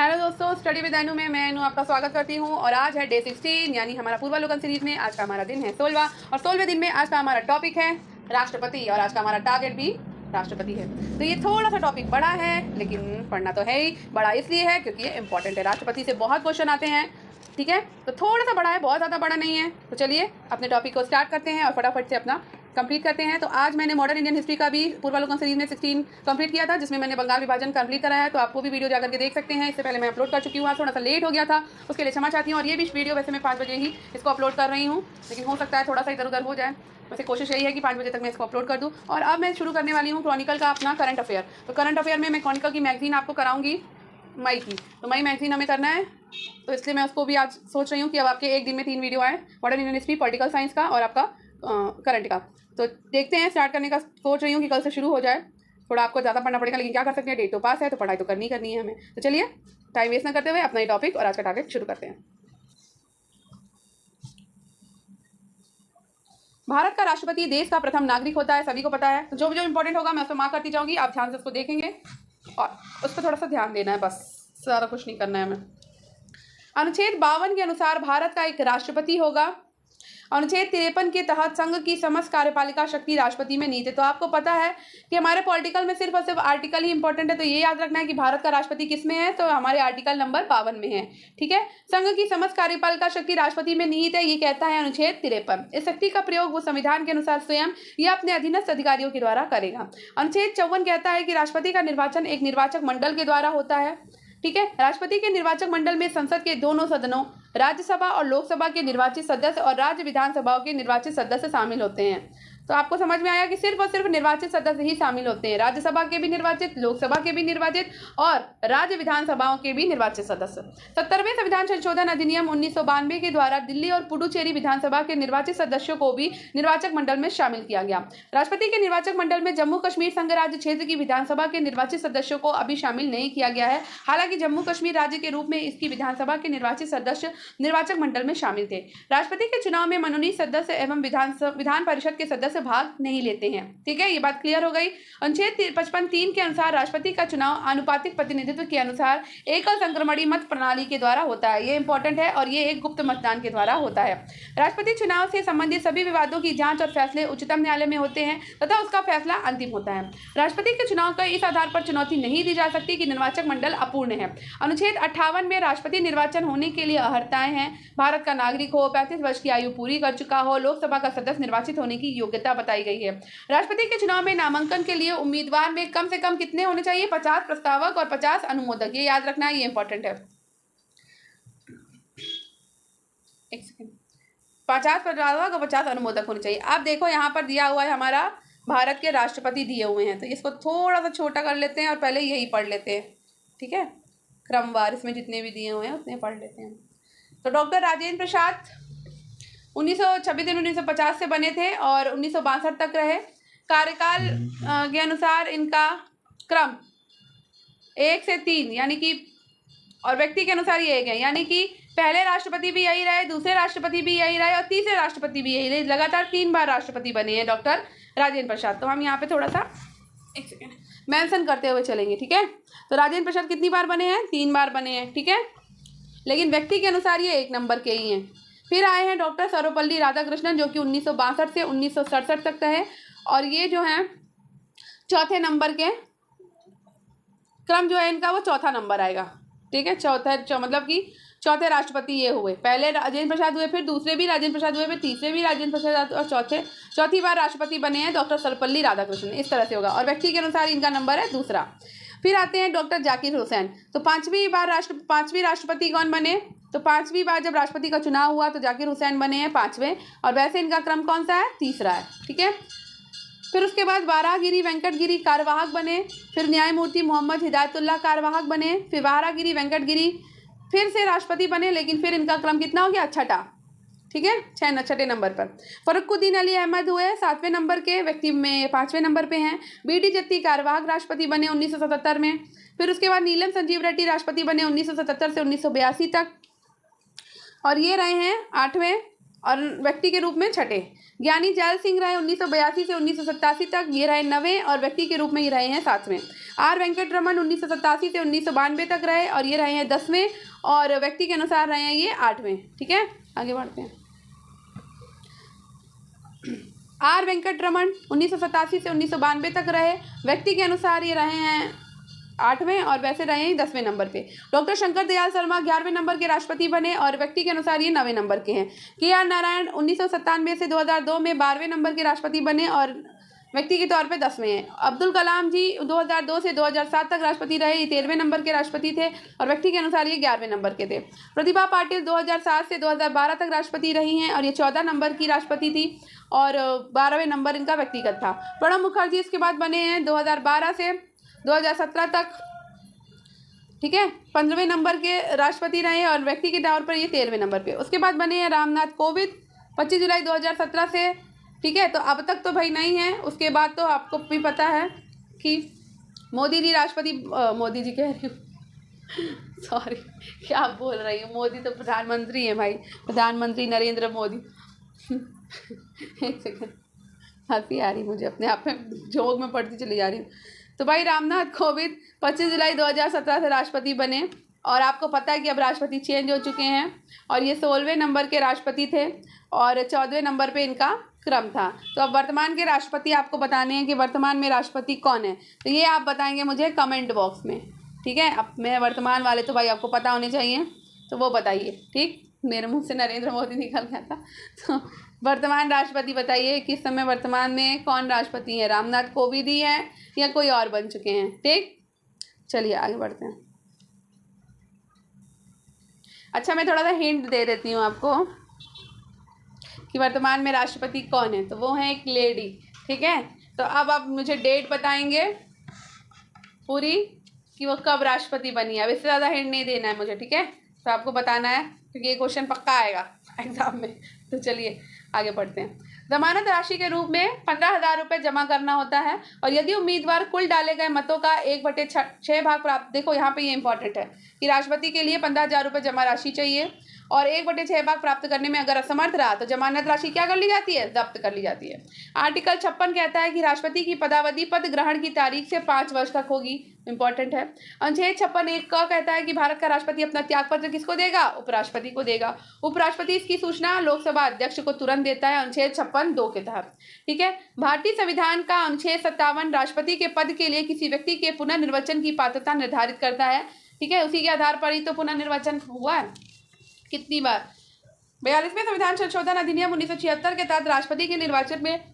Hello दोस्तों, study with अनु में मैं अनु आपका स्वागत करती हूँ। और आज है डे 16 यानी हमारा पूर्वावलोकन सीरीज में आज का हमारा दिन है 16वां। और 16वें दिन में आज का हमारा टॉपिक है राष्ट्रपति और आज का हमारा टारगेट भी राष्ट्रपति है। तो ये थोड़ा सा टॉपिक बड़ा है, लेकिन पढ़ना तो है ही। बड़ा इसलिए है क्योंकि ये इंपॉर्टेंट है, राष्ट्रपति से बहुत क्वेश्चन आते हैं। ठीक है, तो थोड़ा सा बड़ा है, बहुत ज़्यादा बड़ा नहीं है। तो चलिए अपने टॉपिक को स्टार्ट करते हैं और फटाफट से अपना कंप्लीट करते हैं। तो आज मैंने मॉडर्न इंडियन हिस्ट्री का भी पूर्वावलोकन सीरीज में 16 कंप्लीट किया था, जिसमें मैंने बंगाल विभाजन कंप्लीट कराया है। तो आपको भी वीडियो जाकर के देख सकते हैं। इससे पहले मैं अपलोड कर चुकी हूँ, आज थोड़ा सा लेट हो गया था, उसके लिए क्षमा चाहती हूँ। और ये भी वीडियो वैसे मैं 5 बजे ही इसको अपलोड कर रही हूँ, लेकिन हो सकता है थोड़ा सा इधर उधर हो जाए। वैसे कोशिश यही है कि 5 बजे तक मैं इसको अपलोड कर दूँ। और अब मैं शुरू करने वाली हूँ क्रॉनिकल का अपना करंट अफेयर। तो करंट अफेयर में मैं क्रॉनिकल की मैगजीन आपको कराऊंगी मई की। तो मई मैगजीन हमें करना है, तो इसलिए मैं उसको भी आज सोच रही हूँ कि अब आपके एक दिन में 3 वीडियो आए, modern Indian history, political science का और आपका करंट का। तो देखते हैं, स्टार्ट करने का सोच रही हूँ कि कल से शुरू हो जाए। थोड़ा आपको ज़्यादा पढ़ना पड़ेगा, लेकिन क्या कर सकते हैं, डेट तो पास है, तो पढ़ाई तो करनी है हमें। तो चलिए टाइम वेस्ट ना करते हुए अपना ही टॉपिक और आज का टारगेट शुरू करते हैं। भारत का राष्ट्रपति देश का प्रथम नागरिक होता है, सभी को पता है। तो जो जो इंपॉर्टेंट होगा मैं उसको मार्क करती जाऊंगी, आप ध्यान से उसको देखेंगे और उस पर थोड़ा सा ध्यान देना है, बस सारा कुछ नहीं करना है हमें। अनुच्छेद 52 के अनुसार भारत का एक राष्ट्रपति होगा। अनुच्छेद 53 के तहत संघ की समस्त कार्यपालिका शक्ति राष्ट्रपति में निहित है। तो आपको पता है कि हमारे पॉलिटिकल में सिर्फ और सिर्फ आर्टिकल ही इंपॉर्टेंट है, तो ये याद रखना है कि भारत का राष्ट्रपति किस में है, तो हमारे आर्टिकल नंबर 52 में है। ठीक है, संघ की समस्त कार्यपालिका शक्ति राष्ट्रपति में निहित है, ये कहता है अनुच्छेद 53। इस शक्ति का प्रयोग वो संविधान के अनुसार स्वयं या अपने अधीनस्थ अधिकारियों के द्वारा करेगा। अनुच्छेद 54 कहता है कि राष्ट्रपति का निर्वाचन एक निर्वाचक मंडल के द्वारा होता है। ठीक है, राष्ट्रपति के निर्वाचक मंडल में संसद के दोनों सदनों, राज्यसभा और लोकसभा के निर्वाचित सदस्य और राज्य विधानसभाओं के निर्वाचित सदस्य शामिल होते हैं। तो आपको समझ में आया कि सिर्फ और सिर्फ निर्वाचित सदस्य ही शामिल होते हैं, राज्यसभा के भी निर्वाचित, लोकसभा के भी निर्वाचित और राज्य विधानसभाओं के भी निर्वाचित सदस्य। 70वें संविधान संशोधन अधिनियम 1992 के द्वारा दिल्ली और पुडुचेरी विधानसभा के निर्वाचित सदस्यों को भी निर्वाचक मंडल में शामिल किया गया। राष्ट्रपति के निर्वाचक मंडल में जम्मू कश्मीर संघ राज्य क्षेत्र की विधानसभा के निर्वाचित सदस्यों को अभी शामिल नहीं किया गया है। हालांकि जम्मू कश्मीर राज्य के रूप में इसकी विधानसभा के निर्वाचित सदस्य निर्वाचक मंडल में शामिल थे। राष्ट्रपति के चुनाव में मनोनीत सदस्य एवं विधान परिषद के सदस्य भाग नहीं लेते हैं। ठीक है, ये बात क्लियर हो गई। अनुच्छेद 55(3) के अनुसार राष्ट्रपति का चुनाव आनुपातिक प्रतिनिधित्व के अनुसार एकल संक्रमणीय मत प्रणाली के द्वारा होता है। ये इंपॉर्टेंट है और ये एक गुप्त मतदान के द्वारा होता है। राष्ट्रपति चुनाव से संबंधित सभी विवादों की जांच और फैसले उच्चतम न्यायालय में होते हैं तथा उसका फैसला अंतिम होता है। राष्ट्रपति के चुनाव का इस आधार पर चुनौती नहीं दी जा सकती कि निर्वाचक मंडल अपूर्ण है। अनुच्छेद 58 में राष्ट्रपति निर्वाचन होने के लिए अहर्ताएं हैं। भारत का नागरिक हो, 35 वर्ष की आयु पूरी कर चुका हो, लोकसभा का सदस्य निर्वाचित होने की योग्यता बताई गई है। राष्ट्रपति के चुनाव में नामांकन के लिए उम्मीदवार में कम से कम कितने होने चाहिए, 50 प्रस्तावक और 50 अनुमोदक। ये याद रखना है, ये इंपॉर्टेंट है। एक सेकंड, 50 प्रस्तावक और 50 अनुमोदक होने चाहिए। अब देखो यहाँ पर दिया हुआ है हमारा भारत के राष्ट्रपति दिए हुए हैं, तो इसको थोड़ा सा छोटा कर लेते हैं और पहले यही पढ़ लेते हैं। ठीक है, क्रमवार इसमें जितने भी दिए हुए हैं उतने पढ़ लेते हैं। तो डॉक्टर राजेंद्र प्रसाद 26 दिन 1950 से बने थे और 1962 तक रहे। कार्यकाल के अनुसार इनका क्रम 1 से 3 यानी कि, और व्यक्ति के अनुसार ये 1 है, यानी कि पहले राष्ट्रपति भी यही रहे, दूसरे राष्ट्रपति भी यही रहे और तीसरे राष्ट्रपति भी यही रहे। लगातार 3 बार राष्ट्रपति बने हैं डॉक्टर राजेंद्र प्रसाद। तो हम यहाँ पे थोड़ा सा एक सेकेंड मेंशन करते हुए चलेंगे। ठीक है, तो राजेंद्र प्रसाद कितनी बार बने हैं, 3 बार बने हैं। ठीक है, लेकिन व्यक्ति के अनुसार ये 1 नंबर के ही हैं। फिर आए हैं डॉक्टर सर्वपल्ली राधाकृष्णन, जो कि 1962 से 1967 तक है, और ये जो हैं चौथे नंबर के क्रम जो है इनका वो चौथा नंबर आएगा। ठीक है, मतलब कि चौथे राष्ट्रपति ये हुए। पहले राजेंद्र प्रसाद हुए, फिर दूसरे भी राजेंद्र प्रसाद हुए, फिर तीसरे भी राजेंद्र प्रसाद और चौथी बार राष्ट्रपति बने हैं डॉक्टर सर्वपल्ली राधाकृष्णन। इस तरह से होगा और व्यक्ति के अनुसार इनका नंबर है दूसरा। फिर आते हैं डॉक्टर जाकिर हुसैन। तो 5वीं राष्ट्रपति कौन बने, तो 5वीं बार जब राष्ट्रपति का चुनाव हुआ तो जाकिर हुसैन बने हैं 5वें, और वैसे इनका क्रम कौन सा है, तीसरा है। ठीक है, फिर उसके बाद वारागिरी वेंकटगिरी कार्यवाहक बने, फिर न्यायमूर्ति मोहम्मद हिदायतुल्लाह कार्यवाहक बने, फिर वारागिरी वेंकटगिरी फिर से राष्ट्रपति बने, लेकिन फिर इनका क्रम कितना हो गया, छठा। ठीक है, 6 नंबर पर। फरुखुद्दीन अली अहमद हुए 7वें नंबर के, व्यक्ति में 5वें नंबर पे हैं। बीडी जत्ती कार्यवाहक राष्ट्रपति बने 1977 में। फिर उसके बाद नीलम संजीव रेड्डी राष्ट्रपति बने 1977 से 1982 तक, और ये रहे हैं 8वें और व्यक्ति के रूप में छठे। ज्ञानी जैल सिंह रहे 1982 से 1987 तक, ये रहे 9वें और व्यक्ति के रूप में ये रहे हैं 7वें। आर वेंकटरमन 1987 से 1992 तक रहे और ये रहे हैं 10वें और व्यक्ति के अनुसार रहे हैं ये 8वें। ठीक है, आगे बढ़ते हैं। आर वेंकटरमन 1987 से 1992 तक रहे, व्यक्ति के अनुसार ये रहे हैं 8वें और वैसे रहे हैं 10वें नंबर पे। डॉक्टर शंकर दयाल शर्मा 11वें नंबर के राष्ट्रपति बने और व्यक्ति के अनुसार ये 9वें नंबर के हैं। KR नारायण 1997 से 2002 में 12वें नंबर के राष्ट्रपति बने और व्यक्ति के तौर पे 10वें हैं। अब्दुल कलाम जी 2002 से 2007 तक राष्ट्रपति रहे, ये 13वें नंबर के राष्ट्रपति थे और व्यक्ति के अनुसार ये 11वें नंबर के थे। प्रतिभा पाटिल 2007 से 2012 तक राष्ट्रपति रही हैं और ये 14 नंबर की राष्ट्रपति थी और 12वें नंबर इनका व्यक्तिगत था। प्रणब मुखर्जी इसके बाद बने हैं 2012 से 2017 तक, ठीक है, 15वें नंबर के राष्ट्रपति रहे और व्यक्ति के तौर पर ये 13वें नंबर पे। उसके बाद बने हैं रामनाथ कोविंद 25 जुलाई 2017 से, ठीक है, तो अब तक तो भाई नहीं है। उसके बाद तो आपको भी पता है कि मोदी जी राष्ट्रपति, मोदी जी कह रही हूँ सॉरी क्या बोल रही हूँ, मोदी तो प्रधानमंत्री हैं भाई, प्रधानमंत्री नरेंद्र मोदी एक सेकंड, हंसी आ रही मुझे, अपने आप में जोक में पढ़ती चली जा रही हूँ। तो भाई रामनाथ कोविंद 25 जुलाई 2017 से राष्ट्रपति बने और आपको पता है कि अब राष्ट्रपति चेंज हो चुके हैं और ये 16वें नंबर के राष्ट्रपति थे और 14वें नंबर पे इनका क्रम था। तो अब वर्तमान के राष्ट्रपति आपको बताने हैं कि वर्तमान में राष्ट्रपति कौन है, तो ये आप बताएंगे मुझे कमेंट बॉक्स में, ठीक है। अब मैं वर्तमान वाले तो भाई आपको पता होने चाहिए, तो वो बताइए, ठीक। मेरे मुंह से नरेंद्र मोदी निकल गया था, तो वर्तमान राष्ट्रपति बताइए किस समय वर्तमान में कौन राष्ट्रपति है, रामनाथ कोविंद ही है या कोई और बन चुके हैं, ठीक। चलिए आगे बढ़ते हैं। अच्छा, मैं थोड़ा सा हिंट दे देती हूँ आपको कि वर्तमान में राष्ट्रपति कौन है, तो वो है एक लेडी, ठीक है। तो अब आप मुझे डेट बताएंगे पूरी कि वो कब राष्ट्रपति बनी है। अब इससे ज़्यादा हिंट नहीं देना है मुझे, ठीक है, तो आपको बताना है क्योंकि ये क्वेश्चन पक्का आएगा एग्जाम में। तो चलिए आगे बढ़ते हैं। जमानत राशि के रूप में 15,000 रुपये जमा करना होता है और यदि उम्मीदवार कुल डाले गए मतों का 1/6 भाग प्राप्त, देखो यहाँ पे ये इंपॉर्टेंट है कि राष्ट्रपति के लिए 15,000 रुपये जमा राशि चाहिए और 1/6 भाग प्राप्त करने में अगर असमर्थ रहा तो जमानत राशि क्या कर ली जाती है, जब्त कर ली जाती है। आर्टिकल 56 कहता है कि राष्ट्रपति की पदावधि पद ग्रहण की तारीख से 5 वर्ष तक होगी, इंपॉर्टेंट है। अनुच्छेद 56(1) का कहता है कि भारत का राष्ट्रपति अपना त्यागपत्र किसको देगा, उपराष्ट्रपति को देगा। उपराष्ट्रपति इसकी सूचना लोकसभा अध्यक्ष को तुरंत देता है, अनुच्छेद 56(2) के तहत, ठीक है। भारतीय संविधान का अनुच्छेद 57 राष्ट्रपति के पद के लिए किसी व्यक्ति के पुनर्निर्वाचन की पात्रता निर्धारित करता है, ठीक है। उसी के आधार पर ही तो पुनर्निर्वाचन हुआ है कितनी बार। 42वें संविधान संशोधन अधिनियम 1976 के तहत राष्ट्रपति के निर्वाचन में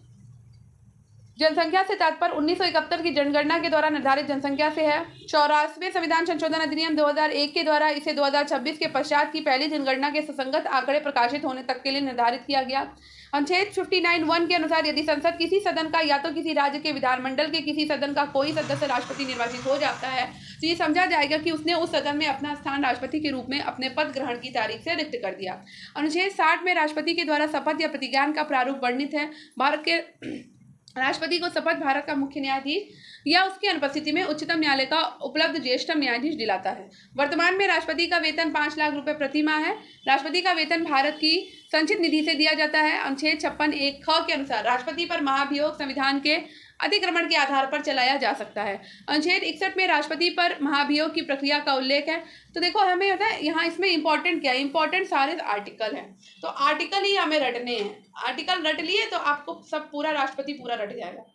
जनसंख्या से तात्पर्य 1971 की जनगणना के द्वारा निर्धारित जनसंख्या से है। 84वें संविधान संशोधन अधिनियम 2001 के द्वारा इसे 2026 के पश्चात की पहली जनगणना के सुसंगत आंकड़े प्रकाशित होने तक के लिए निर्धारित किया गया। अनुच्छेद 59(1) के अनुसार यदि संसद किसी सदन का या तो किसी राज्य के विधानमंडल के किसी सदन का कोई सदस्य राष्ट्रपति निर्वाचित हो जाता है तो ये समझा जाएगा कि उसने उस सदन में अपना स्थान राष्ट्रपति के रूप में अपने पद ग्रहण की तारीख से रिक्त कर दिया। अनुच्छेद 60 में राष्ट्रपति के द्वारा शपथ या प्रतिज्ञान का प्रारूप वर्णित है। भारत के राष्ट्रपति को शपथ भारत का मुख्य न्यायाधीश या उसकी अनुपस्थिति में उच्चतम न्यायालय का उपलब्ध ज्येष्ठतम न्यायाधीश दिलाता है। वर्तमान में राष्ट्रपति का वेतन 5 लाख रुपए प्रति माह है। राष्ट्रपति का वेतन भारत की संचित निधि से दिया जाता है। अनुच्छेद 56(1) ख के अनुसार राष्ट्रपति पर महाभियोग संविधान के अतिक्रमण के आधार पर चलाया जा सकता है। अनुच्छेद 61 में राष्ट्रपति पर महाभियोग की प्रक्रिया का उल्लेख है। तो देखो हमें होता है यहाँ इसमें इंपॉर्टेंट क्या है, इंपॉर्टेंट सारे आर्टिकल हैं, तो आर्टिकल ही हमें रटने हैं। आर्टिकल रट लिए तो आपको सब पूरा राष्ट्रपति पूरा रट जाएगा,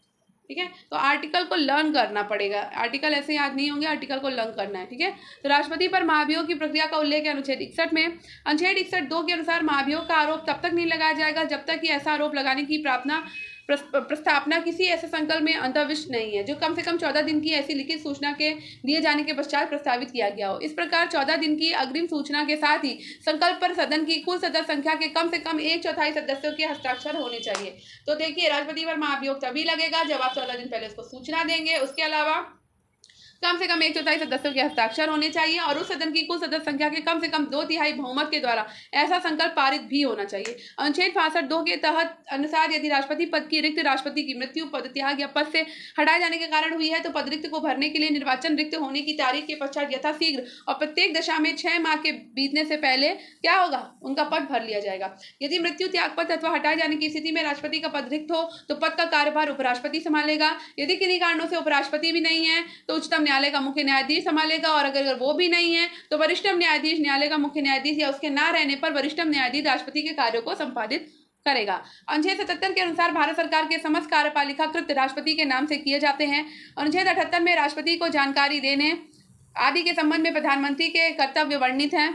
ठीक है। तो आर्टिकल को लर्न करना पड़ेगा, आर्टिकल ऐसे याद नहीं होंगे, आर्टिकल को लर्न करना है, ठीक है। तो राष्ट्रपति पर महाभियोग की प्रक्रिया का उल्लेख है अनुच्छेद 61 में। अनुच्छेद 61(2) के अनुसार महाभियोग का आरोप तब तक नहीं लगाया जाएगा जब तक कि ऐसा आरोप लगाने की प्रस्तावना किसी ऐसे संकल्प में अंतर्विष्ट नहीं है जो कम से कम 14 दिन की ऐसी लिखित सूचना के दिए जाने के पश्चात प्रस्तावित किया गया हो। इस प्रकार 14 दिन की अग्रिम सूचना के साथ ही संकल्प पर सदन की कुल सदस्य संख्या के कम से कम 1/4 सदस्यों के हस्ताक्षर होने चाहिए। तो देखिए राष्ट्रपति पर महाभियोग तभी लगेगा जब आप 14 दिन पहले उसको सूचना देंगे। उसके अलावा कम से कम 1/4 सदस्यों के हस्ताक्षर होने चाहिए और उस सदन की कुल सदस्य संख्या के कम से कम 2/3 बहुमत के द्वारा ऐसा संकल्प पारित भी होना चाहिए। अनुच्छेद 65(2) के तहत अनुसार यदि राष्ट्रपति पद की रिक्त राष्ट्रपति की मृत्यु, पदत्याग या पद से हटाए जाने के कारण हुई है तो पद रिक्त को भरने के लिए निर्वाचन रिक्त होने की तारीख के पश्चात यथाशीघ्र और प्रत्येक दशा में 6 माह के बीतने से पहले क्या होगा, उनका पद भर लिया जाएगा। यदि मृत्यु, त्यागपत्र अथवा हटाए जाने की स्थिति में राष्ट्रपति का पद रिक्त हो तो पद का कार्यभार उपराष्ट्रपति संभालेगा। यदि किन्हीं कारणों से उपराष्ट्रपति भी नहीं है तो उच्चतम न्यायालय का मुख्य न्यायाधीश संभालेगा और अगर वो भी नहीं है तो वरिष्ठतम न्यायाधीश, न्यायालय का मुख्य न्यायाधीश या उसके ना रहने पर वरिष्ठतम न्यायाधीश राष्ट्रपति के कार्यों को संपादित करेगा। अनुच्छेद 77 के अनुसार भारत सरकार के समस्त कार्यपालिका कृत राष्ट्रपति के नाम से किए जाते हैं। अनुच्छेद 78 में राष्ट्रपति को जानकारी देने आदि के संबंध में प्रधानमंत्री के कर्तव्य वर्णित हैं।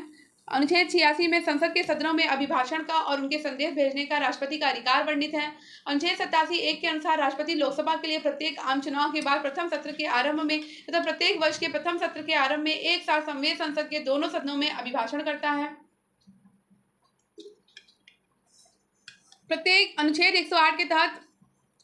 अनुच्छेद 86 में संसद के सदनों में अभिभाषण का और उनके संदेश भेजने का राष्ट्रपति का अधिकार वर्णित है। अनुच्छेद 87(1) के अनुसार राष्ट्रपति लोकसभा के लिए प्रत्येक आम चुनाव के बाद प्रथम सत्र के आरंभ में तथा प्रत्येक वर्ष के प्रथम सत्र के आरंभ में एक साथ संवेद संसद के दोनों सदनों में अभिभाषण करता है। प्रत्येक अनुच्छेद 108 के तहत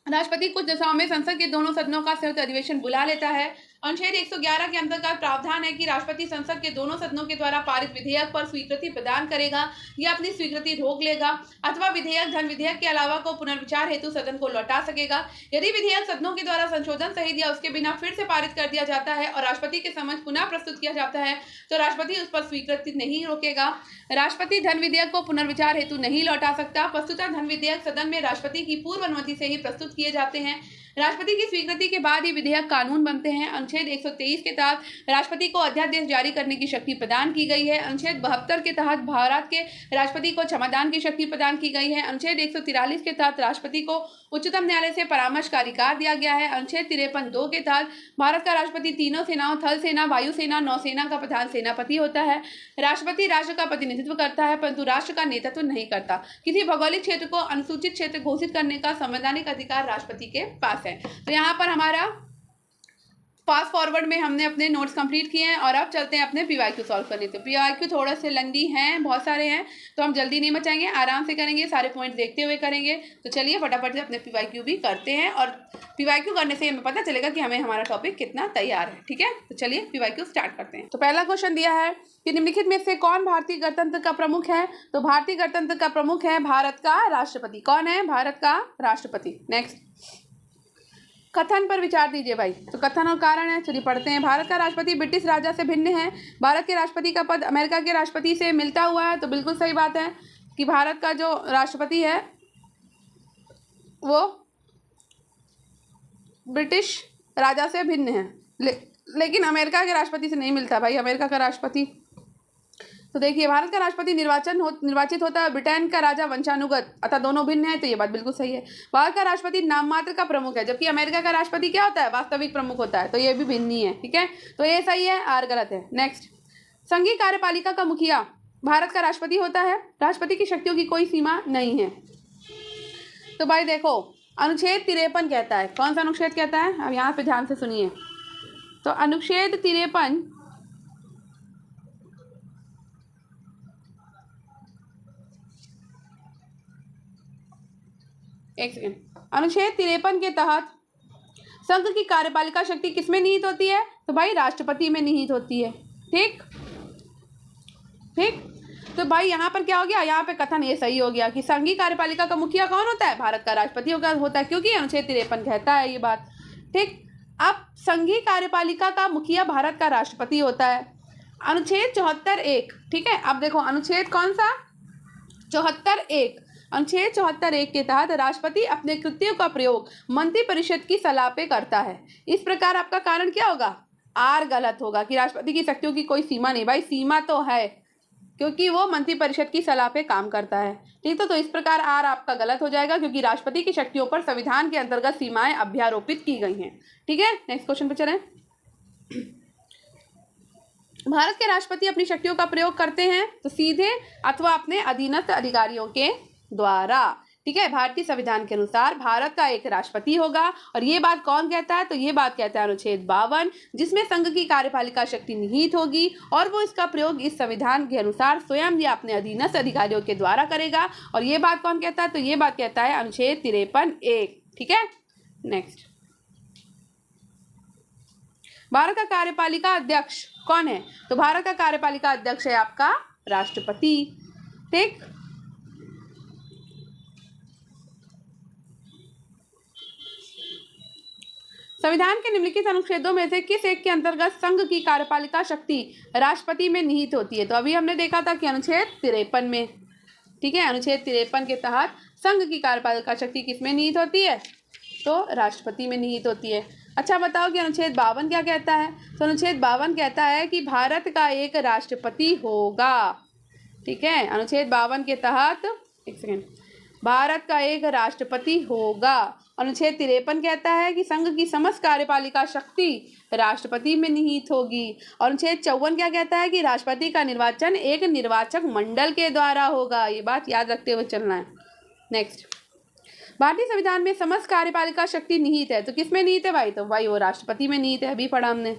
राष्ट्रपति कुछ दशाओं में संसद के दोनों सदनों का संयुक्त अधिवेशन बुला लेता है। अनुच्छेद 111 के अंतर्गत प्रावधान है कि राष्ट्रपति संसद के दोनों सदनों के द्वारा पारित विधेयक पर स्वीकृति प्रदान करेगा या अपनी स्वीकृति रोक लेगा अथवा विधेयक धन विधेयक के अलावा को पुनर्विचार हेतु सदन को लौटा सकेगा। यदि विधेयक सदनों के द्वारा संशोधन सहित या उसके बिना फिर से पारित कर दिया जाता है और राष्ट्रपति के समक्ष पुनः प्रस्तुत किया जाता है तो राष्ट्रपति उस पर स्वीकृति नहीं रोकेगा। राष्ट्रपति धन विधेयक को पुनर्विचार हेतु नहीं लौटा सकता। वस्तुतः धन विधेयक सदन में राष्ट्रपति की पूर्व अनुमति से ही प्रस्तुत किए जाते हैं। राष्ट्रपति की स्वीकृति के बाद ही विधेयक कानून बनते हैं। अनुच्छेद 123 के तहत राष्ट्रपति को अध्यादेश जारी करने की शक्ति प्रदान की गई है। अनुच्छेद 72 के तहत भारत के राष्ट्रपति को क्षमादान की शक्ति प्रदान की गई है। अनुच्छेद 143 के तहत राष्ट्रपति को उच्चतम न्यायालय से परामर्श का अधिकार दिया गया है। अनुच्छेद 53(2) के तहत भारत का राष्ट्रपति तीनों सेनाओं थल सेना, वायुसेना, नौसेना का प्रधान सेनापति होता है। राष्ट्रपति राष्ट्र का प्रतिनिधित्व करता है परंतु राष्ट्र का नेतृत्व नहीं करता। किसी भौगोलिक क्षेत्र को अनुसूचित क्षेत्र घोषित करने का संवैधानिक अधिकार राष्ट्रपति के पास है। तो यहाँ पर हमारा फास्ट फॉरवर्ड में हमने अपने नोट्स कंप्लीट किए हैं और अब चलते हैं अपने पीवाईक्यू सॉल्व करने। तो पीवाईक्यू थोड़ा से लेंदी हैं, बहुत सारे हैं, तो हम जल्दी नहीं मचाएंगे, आराम से करेंगे, सारे पॉइंट देखते हुए करेंगे। तो चलिए फटाफट से अपने पीवाईक्यू भी करते हैं और पीवाईक्यू करने से हमें पता चलेगा कि हमें हमारा टॉपिक कितना तैयार है। ठीक है, तो चलिए पीवाईक्यू स्टार्ट करते हैं। तो पहला क्वेश्चन दिया है कि निम्नलिखित में से कौन भारतीय गणतंत्र का प्रमुख है। तो भारतीय गणतंत्र का प्रमुख है भारत का राष्ट्रपति। कौन है? भारत का राष्ट्रपति। नेक्स्ट, कथन पर विचार दीजिए भाई। तो कथन और कारण है, चलिए पढ़ते हैं। भारत का राष्ट्रपति ब्रिटिश राजा से भिन्न है। भारत के राष्ट्रपति का पद अमेरिका के राष्ट्रपति से मिलता हुआ है। तो बिल्कुल सही बात है कि भारत का जो राष्ट्रपति है वो ब्रिटिश राजा से भिन्न है, लेकिन अमेरिका के राष्ट्रपति से नहीं मिलता भाई। अमेरिका का राष्ट्रपति, तो देखिए भारत का राष्ट्रपति निर्वाचित होता है, ब्रिटेन का राजा वंशानुगत, अतः दोनों भिन्न है। तो ये बात बिल्कुल सही है। भारत का राष्ट्रपति नाम मात्र का प्रमुख है, जबकि अमेरिका का राष्ट्रपति क्या होता है? वास्तविक प्रमुख होता है। तो ये भी भिन्न ही है। ठीक है, तो ये सही है, आर गलत है। नेक्स्ट, संघीय कार्यपालिका का मुखिया भारत का राष्ट्रपति होता है। राष्ट्रपति की शक्तियों की कोई सीमा नहीं है। तो भाई देखो, अनुच्छेद 53 कहता है, कौन सा अनुच्छेद कहता है? अब यहाँ पे ध्यान से सुनिए। तो अनुच्छेद 53 एक सेकेंड, अनुच्छेद 53 के तहत संघ की कार्यपालिका शक्ति किसमें निहित होती है? तो भाई राष्ट्रपति में निहित होती है। ठीक ठीक, तो भाई यहाँ पर क्या हो गया? यहाँ पे कथन ये सही हो गया कि संघीय कार्यपालिका का मुखिया कौन होता है? भारत का राष्ट्रपति होता है, क्योंकि अनुच्छेद 53 कहता है ये बात। ठीक, अब संघीय कार्यपालिका का मुखिया भारत का राष्ट्रपति होता है। अनुच्छेद 74(1), ठीक है, अब देखो अनुच्छेद कौन सा? 74(1). अनुच्छेद 74(1) के तहत राष्ट्रपति अपने कृत्यों का प्रयोग मंत्रिपरिषद की सलाह पे करता है। इस प्रकार आपका कारण क्या होगा? आर गलत होगा कि राष्ट्रपति की शक्तियों की कोई सीमा नहीं। भाई सीमा तो है, क्योंकि वो मंत्रिपरिषद की सलाह पे काम करता है। ठीक, तो इस प्रकार आर आपका गलत हो जाएगा, क्योंकि राष्ट्रपति की शक्तियों पर संविधान के अंतर्गत सीमाएं अध्यारोपित की गई हैं। ठीक है, नेक्स्ट क्वेश्चन पे चलें। भारत के राष्ट्रपति अपनी शक्तियों का प्रयोग करते हैं तो सीधे अथवा अपने अधीनस्थ अधिकारियों के द्वारा। ठीक है, भारतीय संविधान के अनुसार भारत का एक राष्ट्रपति होगा। और ये बात कौन कहता है? तो ये बात कहता है अनुच्छेद 52, जिसमें संघ की कार्यपालिका शक्ति निहित होगी और वो इसका प्रयोग इस संविधान के अनुसार स्वयं या अपने अधीनस्थ अधिकारियों के द्वारा करेगा। और ये बात कौन कहता है? तो ये बात कहता है अनुच्छेद 53(1). ठीक है, नेक्स्ट, भारत का कार्यपालिका अध्यक्ष कौन है? तो भारत का कार्यपालिका अध्यक्ष है आपका राष्ट्रपति। ठीक, संविधान के निम्नलिखित अनुच्छेदों में से किस एक के अंतर्गत संघ की कार्यपालिका शक्ति राष्ट्रपति में निहित होती है? तो अभी हमने देखा था कि अनुच्छेद 53 में, ठीक है, अनुच्छेद 53 के तहत संघ की कार्यपालिका शक्ति किसमें निहित होती है? तो राष्ट्रपति में निहित होती है। अच्छा बताओ कि अनुच्छेद 52 क्या कहता है? तो अनुच्छेद 52 कहता है कि भारत का एक राष्ट्रपति होगा। ठीक है, अनुच्छेद 52 के तहत, एक सेकेंड, भारत का एक राष्ट्रपति होगा। अनुच्छेद 53 कहता है कि संघ की समस्त कार्यपालिका शक्ति राष्ट्रपति में निहित होगी। और अनुच्छेद 54 क्या कहता है कि राष्ट्रपति का निर्वाचन एक निर्वाचक मंडल के द्वारा होगा। ये बात याद रखते हुए चलना है। नेक्स्ट, भारतीय संविधान में समस्त कार्यपालिका शक्ति निहित है। तो किसमें निहित है भाई? तो भाई वो राष्ट्रपति में निहित है, अभी पढ़ा हमने।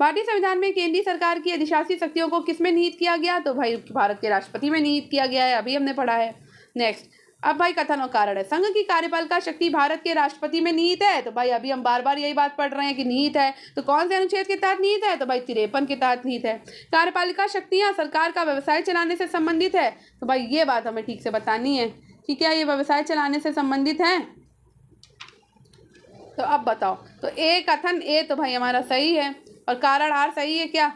भारतीय संविधान में केंद्रीय सरकार की अधिशासी शक्तियों को किसमें निहित किया गया? तो भाई भारत के राष्ट्रपति में निहित किया गया है, अभी हमने पढ़ा है। नेक्स्ट, अब भाई कथन और कारण है। संघ की कार्यपालिका शक्ति भारत के राष्ट्रपति में निहित है। तो भाई अभी हम बार बार यही बात पढ़ रहे हैं कि निहित है। तो कौन से अनुच्छेद के तहत निहित है? तो भाई 53 के तहत निहित है। कार्यपालिका शक्तियां सरकार का व्यवसाय चलाने से संबंधित है। तो भाई ये बात हमें ठीक से बतानी है कि क्या ये व्यवसाय चलाने से संबंधित है। तो अब बताओ, तो ए कथन ए तो भाई हमारा सही है और कारण आर सही है क्या?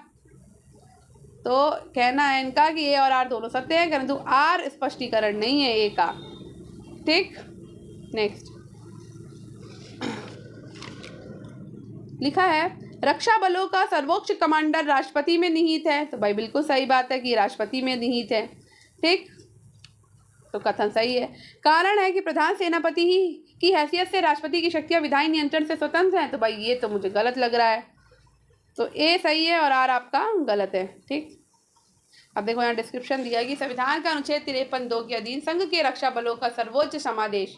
तो कहना है इनका कि ए और आर दोनों सत्य है, परंतु आर स्पष्टीकरण नहीं है ए का। ठीक, नेक्स्ट लिखा है रक्षा बलों का सर्वोच्च कमांडर राष्ट्रपति में निहित है। तो भाई बिल्कुल सही बात है कि राष्ट्रपति में निहित है। ठीक, तो कथन सही है। कारण है कि प्रधान सेनापति ही की हैसियत से राष्ट्रपति की शक्तियां विधायी नियंत्रण से स्वतंत्र हैं। तो भाई ये तो मुझे गलत लग रहा है, तो ए सही है और आर आपका गलत है। ठीक, अब देखो यहाँ डिस्क्रिप्शन दिया है कि संविधान का अनुच्छेद 53(2) के अधीन संघ के रक्षा बलों का सर्वोच्च समादेश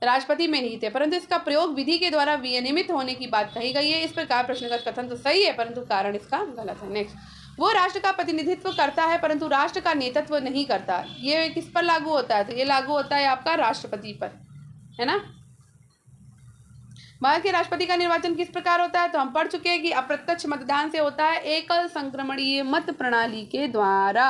राष्ट्रपति में निहित है, परंतु इसका प्रयोग विधि के द्वारा विनियमित होने की बात कही गई है। इस प्रकार प्रश्न का कथन तो सही है, परंतु कारण इसका गलत है। नेक्स्ट, वो राष्ट्र का प्रतिनिधित्व करता है परंतु राष्ट्र का नेतृत्व नहीं करता। ये किस पर लागू होता है? तो ये लागू होता है आपका राष्ट्रपति पर, है ना। भारत के राष्ट्रपति का निर्वाचन किस प्रकार होता है? तो हम पढ़ चुके हैं कि अप्रत्यक्ष मतदान से होता है, एकल संक्रमणीय मत प्रणाली के द्वारा।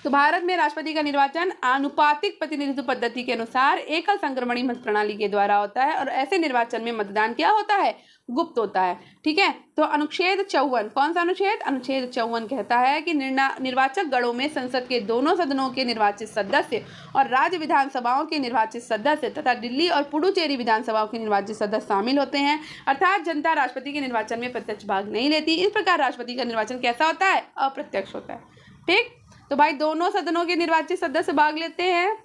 तो भारत में राष्ट्रपति का निर्वाचन आनुपातिक प्रतिनिधित्व पद्धति के अनुसार एकल संक्रमणीय मत प्रणाली के द्वारा होता है और ऐसे निर्वाचन में मतदान क्या होता है? गुप्त होता है। ठीक है, तो अनुच्छेद 54, कौन सा अनुच्छेद? अनुच्छेद 54 कहता है कि निर्वाचक गणों में संसद के दोनों सदनों के निर्वाचित सदस्य और राज्य विधानसभाओं के निर्वाचित सदस्य तथा दिल्ली और पुडुचेरी विधानसभाओं के निर्वाचित सदस्य शामिल होते हैं, अर्थात जनता राष्ट्रपति के निर्वाचन में प्रत्यक्ष भाग नहीं लेती। इस प्रकार राष्ट्रपति का निर्वाचन कैसा होता है? अप्रत्यक्ष होता है। ठीक, तो भाई दोनों सदनों के निर्वाचित सदस्य भाग लेते हैं,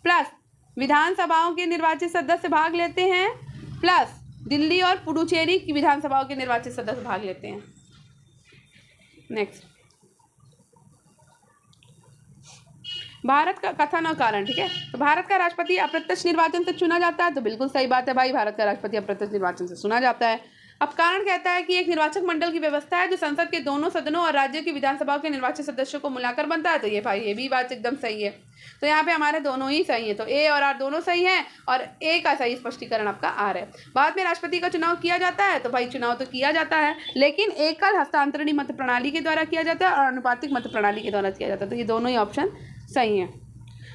प्लस विधानसभाओं के निर्वाचित सदस्य भाग लेते हैं, प्लस दिल्ली और पुडुचेरी की विधानसभाओं के निर्वाचित सदस्य भाग लेते हैं। नेक्स्ट, भारत का कथन और कारण। ठीक है, तो भारत का राष्ट्रपति अप्रत्यक्ष निर्वाचन से चुना जाता है। तो बिल्कुल सही बात है भाई, भारत का राष्ट्रपति अप्रत्यक्ष निर्वाचन से चुना जाता है। अब कारण कहता है कि एक निर्वाचक मंडल की व्यवस्था है जो संसद के दोनों सदनों और राज्यों की विधानसभाओं के निर्वाचित सदस्यों को मिलाकर बनता है। तो ये भाई ये भी बात एकदम सही है। तो यहाँ पे हमारे दोनों ही सही है, तो ए और आर दोनों सही हैं और ए का सही स्पष्टीकरण आपका आर है। बाद में राष्ट्रपति का चुनाव किया जाता है। तो भाई चुनाव तो किया जाता है, लेकिन एकल हस्तांतरणीय मत प्रणाली के द्वारा किया जाता है और अनुपातिक मत प्रणाली के द्वारा किया जाता है। तो ये दोनों ही ऑप्शन सही हैं।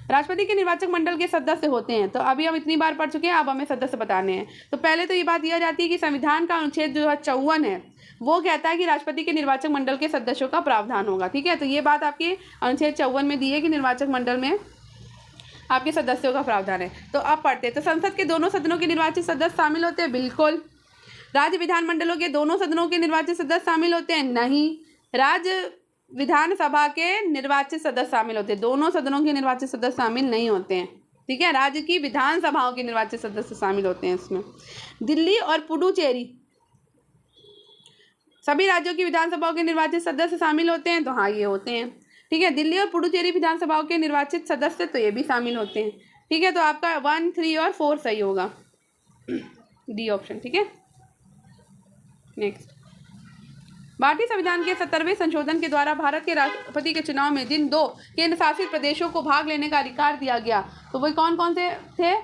राष्ट्रपति के निर्वाचक मंडल के सदस्य होते हैं। तो अभी हम इतनी बार पढ़ चुके हैं, अब हमें सदस्य बताने हैं। तो पहले तो ये बात दिया जाती है कि संविधान का अनुच्छेद जो 54 है वो कहता है कि राष्ट्रपति के निर्वाचक मंडल के सदस्यों का प्रावधान होगा। ठीक है, तो ये बात आपकी अनुच्छेद 54 में दी है कि निर्वाचक मंडल में आपके सदस्यों का प्रावधान है। तो अब पढ़ते हैं, तो संसद के दोनों सदनों के निर्वाचित सदस्य शामिल होते हैं, बिल्कुल। राज्य विधानमंडलों के दोनों सदनों के निर्वाचित सदस्य शामिल होते हैं, नहीं। राज्य विधानसभा के निर्वाचित सदस्य शामिल होते हैं, दोनों सदनों के निर्वाचित सदस्य शामिल नहीं होते हैं। ठीक है, राज्य की विधानसभाओं के निर्वाचित सदस्य शामिल होते हैं इसमें। दिल्ली और पुडुचेरी सभी राज्यों की विधानसभाओं के निर्वाचित सदस्य शामिल होते हैं। तो हाँ ये होते हैं। ठीक है, दिल्ली और पुडुचेरी विधानसभाओं के निर्वाचित सदस्य तो ये भी शामिल होते हैं। ठीक है, तो आपका 1, 3 और 4 सही होगा, डी ऑप्शन। ठीक है, नेक्स्ट, भारतीय संविधान के 70वें संशोधन के द्वारा भारत के राष्ट्रपति के चुनाव में जिन 2 केंद्र शासित प्रदेशों को भाग लेने का अधिकार दिया गया, तो वही कौन कौन से थे?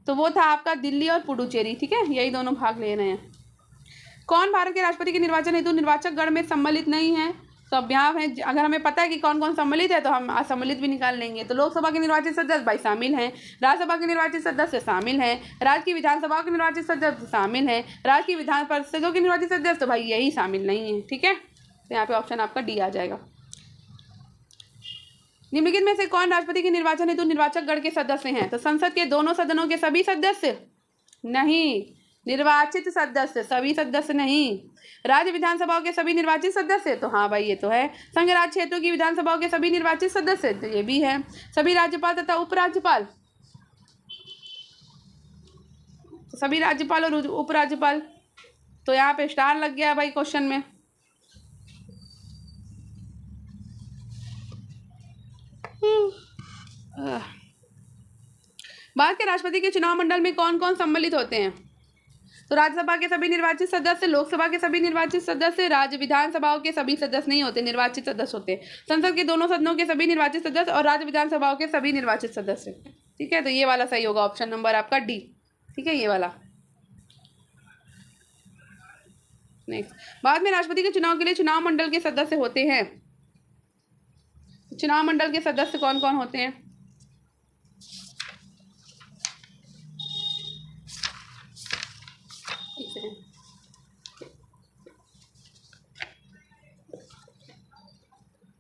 तो वो था आपका दिल्ली और पुडुचेरी, ठीक है, यही दोनों भाग ले रहे हैं। कौन भारत के राष्ट्रपति के निर्वाचन हेतु निर्वाचक गण में सम्मिलित नहीं है? तो अब यहाँ है, अगर हमें पता है कि कौन कौन सम्मिलित है तो हम असम्मिलित भी निकाल लेंगे। तो लोकसभा के निर्वाचित सदस्य भाई शामिल हैं, राज्यसभा के निर्वाचित सदस्य शामिल हैं, राज्य की विधानसभा के निर्वाचित सदस्य शामिल हैं, राज्य की विधान परिषदों के निर्वाचित सदस्य तो भाई यही शामिल नहीं है, ठीक है। तो यहाँ पे ऑप्शन आपका डी आ जाएगा। निम्नलिखित में से कौन राष्ट्रपति के निर्वाचन हेतु निर्वाचक गण के सदस्य हैं? तो संसद के दोनों सदनों के सभी सदस्य नहीं, निर्वाचित सदस्य, सभी सदस्य नहीं। राज्य विधानसभाओं के सभी निर्वाचित सदस्य तो हाँ भाई ये तो है। संघ राज्य क्षेत्रों की विधानसभाओं के सभी निर्वाचित सदस्य तो ये भी है। सभी राज्यपाल तथा उपराज्यपाल, तो सभी राज्यपाल और उपराज्यपाल, तो यहाँ पे स्टार लग गया भाई क्वेश्चन में। भारत के राष्ट्रपति के चुनाव मंडल में कौन कौन सम्मिलित होते हैं? तो राज्यसभा के सभी निर्वाचित सदस्य, लोकसभा के सभी निर्वाचित सदस्य, राज्य विधानसभाओं के सभी सदस्य नहीं होते, निर्वाचित सदस्य होते हैं। संसद के दोनों सदनों के सभी निर्वाचित सदस्य और राज्य विधानसभाओं के सभी निर्वाचित सदस्य, ठीक है। तो ये वाला सही होगा, ऑप्शन नंबर आपका डी, ठीक है, ये वाला। नेक्स्ट, भारत में राष्ट्रपति के चुनाव के लिए चुनाव मंडल के सदस्य होते हैं। चुनाव मंडल के सदस्य कौन कौन होते हैं?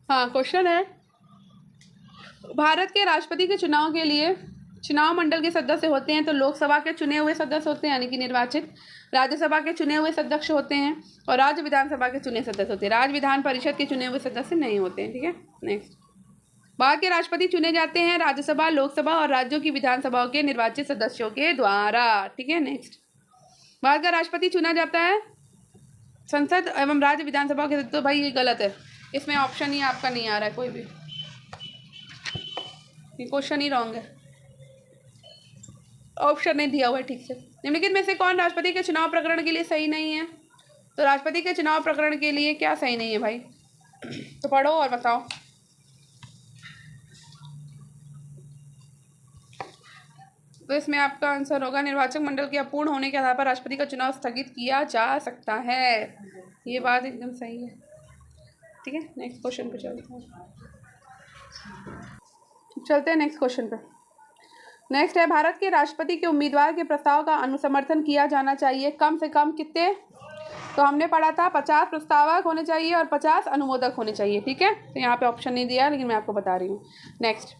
हाँ, क्वेश्चन है, भारत के राष्ट्रपति के चुनाव के लिए चुनाव मंडल के सदस्य होते हैं। तो लोकसभा के चुने हुए सदस्य होते हैं यानी कि निर्वाचित, राज्यसभा के चुने हुए सदस्य होते हैं और राज्य विधानसभा के चुने सदस्य होते हैं। राज्य विधान परिषद के चुने हुए सदस्य नहीं होते हैं, ठीक है। नेक्स्ट, भारत के राष्ट्रपति चुने जाते हैं राज्यसभा, लोकसभा और राज्यों की विधानसभाओं के निर्वाचित सदस्यों के द्वारा, ठीक है। नेक्स्ट, भारत का राष्ट्रपति चुना जाता है संसद एवं राज्य विधानसभा के, तो भाई ये गलत है, इसमें ऑप्शन ही आपका नहीं आ रहा है कोई भी, ये क्वेश्चन ही रॉन्ग है, ऑप्शन नहीं दिया हुआ है ठीक से। निम्नलिखित में से कौन राष्ट्रपति के चुनाव प्रकरण के लिए सही नहीं है? तो राष्ट्रपति के चुनाव प्रकरण के लिए क्या सही नहीं है भाई? तो पढ़ो और बताओ। तो इसमें आपका आंसर होगा निर्वाचक मंडल के अपूर्ण होने के आधार पर राष्ट्रपति का चुनाव स्थगित किया जा सकता है। ये बात एकदम सही है, ठीक है। नेक्स्ट क्वेश्चन पे चलते हैं नेक्स्ट क्वेश्चन पे। नेक्स्ट है, भारत के राष्ट्रपति के उम्मीदवार के प्रस्ताव का अनुसमर्थन किया जाना चाहिए कम से कम कितने? तो हमने पढ़ा था 50 प्रस्तावक होने चाहिए और 50 अनुमोदक होने चाहिए, ठीक है। तो यहाँ पे ऑप्शन नहीं दिया लेकिन मैं आपको बता रही हूँ। नेक्स्ट,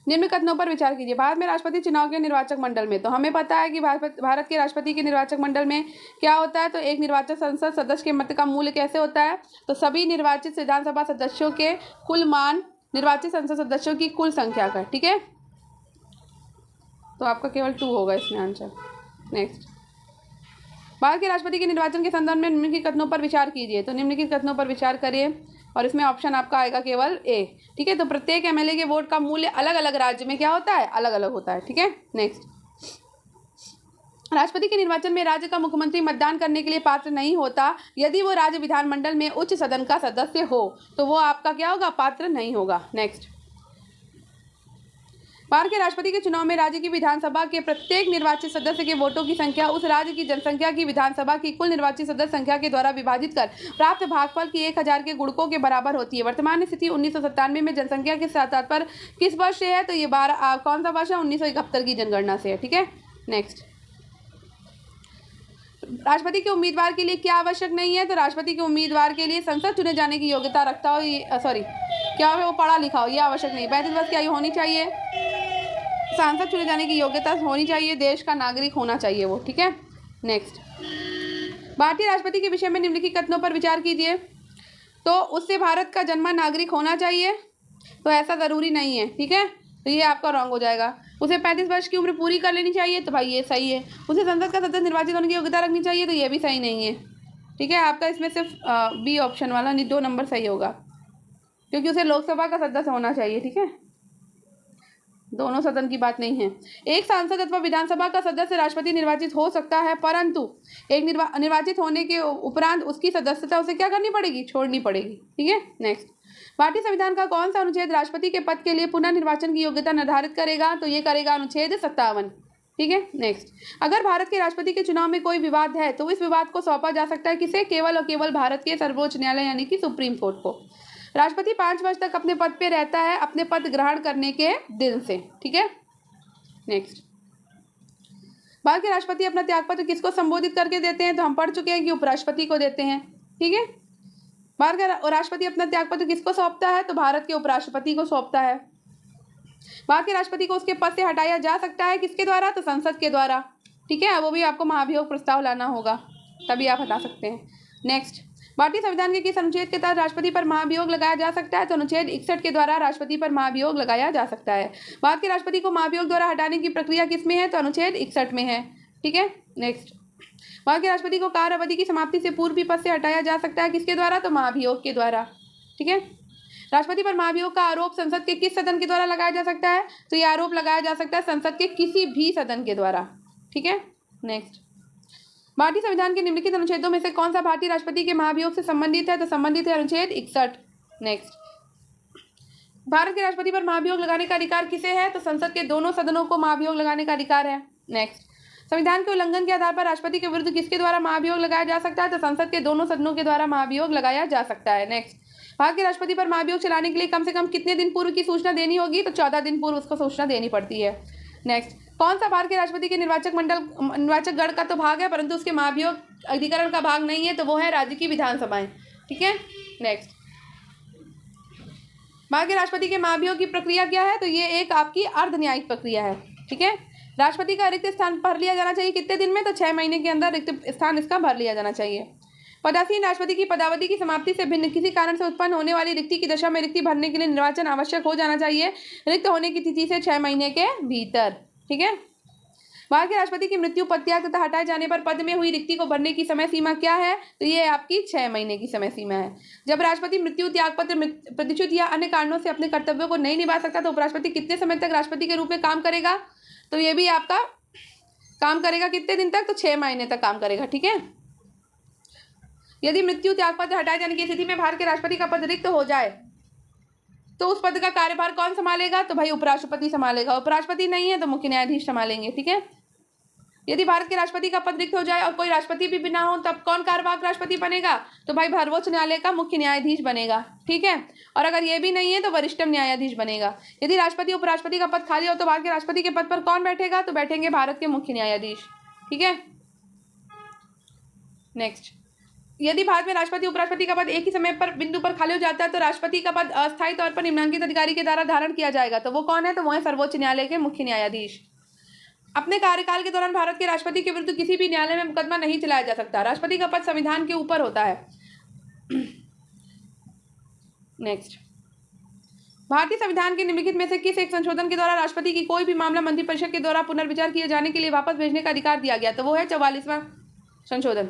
निम्न कथनों पर विचार कीजिए। भारत में राष्ट्रपति चुनाव के निर्वाचक मंडल में, तो हमें पता है कि भारत के राष्ट्रपति के निर्वाचक मंडल में क्या होता है? तो एक निर्वाचक संसद सदस्य के मत का मूल्य कैसे होता है? तो सभी निर्वाचित विधानसभा सदस्यों के कुल मान निर्वाचित संसद सदस्यों की कुल संख्या का, ठीक है। तो आपका केवल 2 होगा इसमें आंसर। नेक्स्ट, भारत के राष्ट्रपति के निर्वाचन के संदर्भ में निम्नलिखित कथनों पर विचार कीजिए। तो निम्नलिखित कथनों पर विचार करिए और इसमें ऑप्शन आपका आएगा केवल ए, ठीक है। तो प्रत्येक एमएलए के वोट का मूल्य अलग अलग राज्य में क्या होता है? अलग अलग होता है, ठीक है। नेक्स्ट, राष्ट्रपति के निर्वाचन में राज्य का मुख्यमंत्री मतदान करने के लिए पात्र नहीं होता यदि वो राज्य विधानमंडल में उच्च सदन का सदस्य हो, तो वो आपका क्या होगा? पात्र नहीं होगा। नेक्स्ट, भारत के राष्ट्रपति के चुनाव में राज्य की विधानसभा के प्रत्येक निर्वाचित सदस्य के वोटों की संख्या उस राज्य की जनसंख्या की विधानसभा की कुल निर्वाचित सदस्य संख्या के द्वारा विभाजित कर प्राप्त भागफल की 1000 के गुणकों के बराबर होती है। वर्तमान स्थिति 1997 में जनसंख्या के साथ तात्पर्य किस वर्ष से है? तो ये 12 कौन सा वर्ष है? 1971 की जनगणना से है, ठीक है। नेक्स्ट, राष्ट्रपति के उम्मीदवार के लिए क्या आवश्यक नहीं है? तो राष्ट्रपति के उम्मीदवार के लिए संसद चुने जाने की योग्यता रखता हो, क्या है वो पढ़ा लिखा हो, ये आवश्यक नहीं। 35 वर्ष की आयु होनी चाहिए, सांसद चुने जाने की योग्यता होनी चाहिए, देश का नागरिक होना चाहिए वो, ठीक है। नेक्स्ट, भारतीय राष्ट्रपति के विषय में निम्नलिखित कथनों पर विचार कीजिए। तो उससे भारत का जन्मा नागरिक होना चाहिए, तो ऐसा ज़रूरी नहीं है, ठीक है। तो ये आपका रॉन्ग हो जाएगा। उसे 35 वर्ष की उम्र पूरी कर लेनी चाहिए, तो भाई ये सही है। उसे संसद का सदस्य निर्वाचित होने की योग्यता रखनी चाहिए, तो ये भी सही नहीं है, ठीक है। आपका इसमें सिर्फ बी ऑप्शन वाला 2 नंबर सही होगा, क्योंकि उसे लोकसभा का सदस्य होना चाहिए, ठीक है। दोनों सदन की बात नहीं है। एक सांसद अथवा विधानसभा का सदस्य राष्ट्रपति निर्वाचित हो सकता है, परंतु एक निर्वाचित होने के उपरांत उसकी सदस्यता उसे क्या करनी पड़ेगी? छोड़नी पड़ेगी, ठीक है। नेक्स्ट, भारतीय संविधान का कौन सा अनुच्छेद राष्ट्रपति के पद के लिए पुनर्निर्वाचन की योग्यता निर्धारित करेगा? तो ये करेगा अनुच्छेद 57। ठीक है। नेक्स्ट, अगर भारत के राष्ट्रपति के चुनाव में कोई विवाद है तो इस विवाद को सौंपा जा सकता है किसे? केवल और केवल भारत के सर्वोच्च न्यायालय यानी कि सुप्रीम कोर्ट को। राष्ट्रपति 5 वर्ष तक अपने पद पे रहता है अपने पद ग्रहण करने के दिन से। ठीक है। नेक्स्ट, भारत के राष्ट्रपति अपना त्यागपत्र किसको संबोधित करके देते हैं? तो हम पढ़ चुके हैं कि उपराष्ट्रपति को देते हैं। ठीक है। भारत का राष्ट्रपति अपना त्यागपत्र किसको सौंपता है? तो भारत के उपराष्ट्रपति को सौंपता है। भारत के राष्ट्रपति को उसके पद से हटाया जा सकता है किसके द्वारा? तो संसद के द्वारा। ठीक है। वो भी आपको महाभियोग प्रस्ताव लाना होगा तभी आप हटा सकते हैं। नेक्स्ट, भारतीय संविधान के किस अनुच्छेद के तहत राष्ट्रपति पर महाभियोग लगाया जा सकता है? तो अनुच्छेद 61 के द्वारा राष्ट्रपति पर महाभियोग लगाया जा सकता है। भारत के राष्ट्रपति को महाभियोग द्वारा हटाने की प्रक्रिया किसमें है? तो अनुच्छेद 61 में है। ठीक है। नेक्स्ट, भारत के राष्ट्रपति को कार्य अवधि की समाप्ति से पूर्व भी पद से हटाया जा सकता है किसके द्वारा? तो महाभियोग के द्वारा। ठीक है। राष्ट्रपति पर महाभियोग का आरोप संसद के किस सदन के द्वारा लगाया जा सकता है? तो यह आरोप लगाया जा सकता है संसद के किसी भी सदन के द्वारा। ठीक है। नेक्स्ट, भारतीय संविधान के निम्नलिखित अनुच्छेदों में से कौन सा भारतीय राष्ट्रपति के महाभियोग से संबंधित है? तो संबंधित है अनुच्छेद 61। नेक्स्ट, भारत के राष्ट्रपति पर महाभियोग लगाने का अधिकार किसे है? तो संसद के दोनों सदनों को महाभियोग लगाने का अधिकार है। नेक्स्ट, संविधान के उल्लंघन के आधार पर राष्ट्रपति के विरुद्ध किसके द्वारा महाभियोग लगाया जा सकता है? तो संसद के दोनों सदनों के द्वारा महाभियोग लगाया जा सकता है। नेक्स्ट, भारत के राष्ट्रपति पर महाभियोग चलाने के लिए कम से कम कितने दिन पूर्व की सूचना देनी होगी? तो 14 दिन पूर्व उसको सूचना देनी पड़ती है। नेक्स्ट, कौन सा भारत के राष्ट्रपति के निर्वाचक गण का तो भाग है परंतु उसके महाभियोग अधिकरण का भाग नहीं है? तो वो है राज्य की विधानसभाएं। ठीक है। नेक्स्ट, भारत के राष्ट्रपति के महाभियोग की प्रक्रिया क्या है? तो ये एक आपकी अर्ध न्यायिक प्रक्रिया है। ठीक है। राष्ट्रपति का रिक्त स्थान भर लिया जाना चाहिए कितने दिन में? तो 6 महीने के अंदर रिक्त स्थान इसका भर लिया जाना चाहिए। पदासीन राष्ट्रपति की पदावधि की समाप्ति से भिन्न किसी कारण से उत्पन्न होने वाली रिक्ति की दशा में रिक्ति भरने के लिए निर्वाचन आवश्यक हो जाना चाहिए रिक्त होने की तिथि से 6 महीने के भीतर। ठीक है। भारत के राष्ट्रपति की मृत्यु, पदत्याग तथा हटाए जाने पर पद में हुई रिक्ति को भरने की समय सीमा क्या है? तो ये आपकी 6 महीने की समय सीमा है। जब राष्ट्रपति मृत्यु, त्यागपत्र, प्रतिच्युत या अन्य कारणों से अपने कर्तव्यों को नहीं निभा सकता तो उपराष्ट्रपति कितने समय तक राष्ट्रपति के रूप में काम करेगा? तो ये भी आपका काम करेगा कितने दिन तक? तो 6 महीने तक काम करेगा। ठीक है। यदि मृत्यु, त्यागपत्र हटाए जाने की स्थिति में भारत के राष्ट्रपति का पद रिक्त हो जाए तो उस पद का कार्यभार कौन संभालेगा? तो भाई उपराष्ट्रपति संभालेगा। उपराष्ट्रपति नहीं है तो मुख्य न्यायाधीश संभालेंगे। ठीक है। यदि भारत के राष्ट्रपति का पद रिक्त हो जाए और कोई राष्ट्रपति भी ना हो तब कौन कार्यवाहक राष्ट्रपति बनेगा? तो भाई सर्वोच्च न्यायालय का मुख्य न्यायाधीश बनेगा। ठीक है। और अगर ये भी नहीं है तो वरिष्ठतम न्यायाधीश बनेगा। यदि राष्ट्रपति, उपराष्ट्रपति का पद खाली हो तो भारत के राष्ट्रपति के पद पर कौन बैठेगा? तो बैठेंगे भारत के मुख्य न्यायाधीश। ठीक है। नेक्स्ट, यदि भारत में राष्ट्रपति, उपराष्ट्रपति का पद एक ही समय पर बिंदु पर खाली हो जाता है तो राष्ट्रपति का पद अस्थायी तौर पर निम्नांकित अधिकारी के द्वारा धारण किया जाएगा। तो वो कौन है? तो वो है सर्वोच्च न्यायालय के मुख्य न्यायाधीश। अपने कार्यकाल के दौरान भारत के राष्ट्रपति के विरुद्ध किसी भी न्यायालय में मुकदमा नहीं चलाया जा सकता। राष्ट्रपति का पद संविधान के ऊपर होता है। नेक्स्ट, भारतीय संविधान के निम्नलिखित में से किस एक संशोधन के द्वारा राष्ट्रपति की कोई भी मामला मंत्रिपरिषद के द्वारा पुनर्विचार किए जाने के लिए वापस भेजने का अधिकार दिया गया? तो वो है 44वां संशोधन।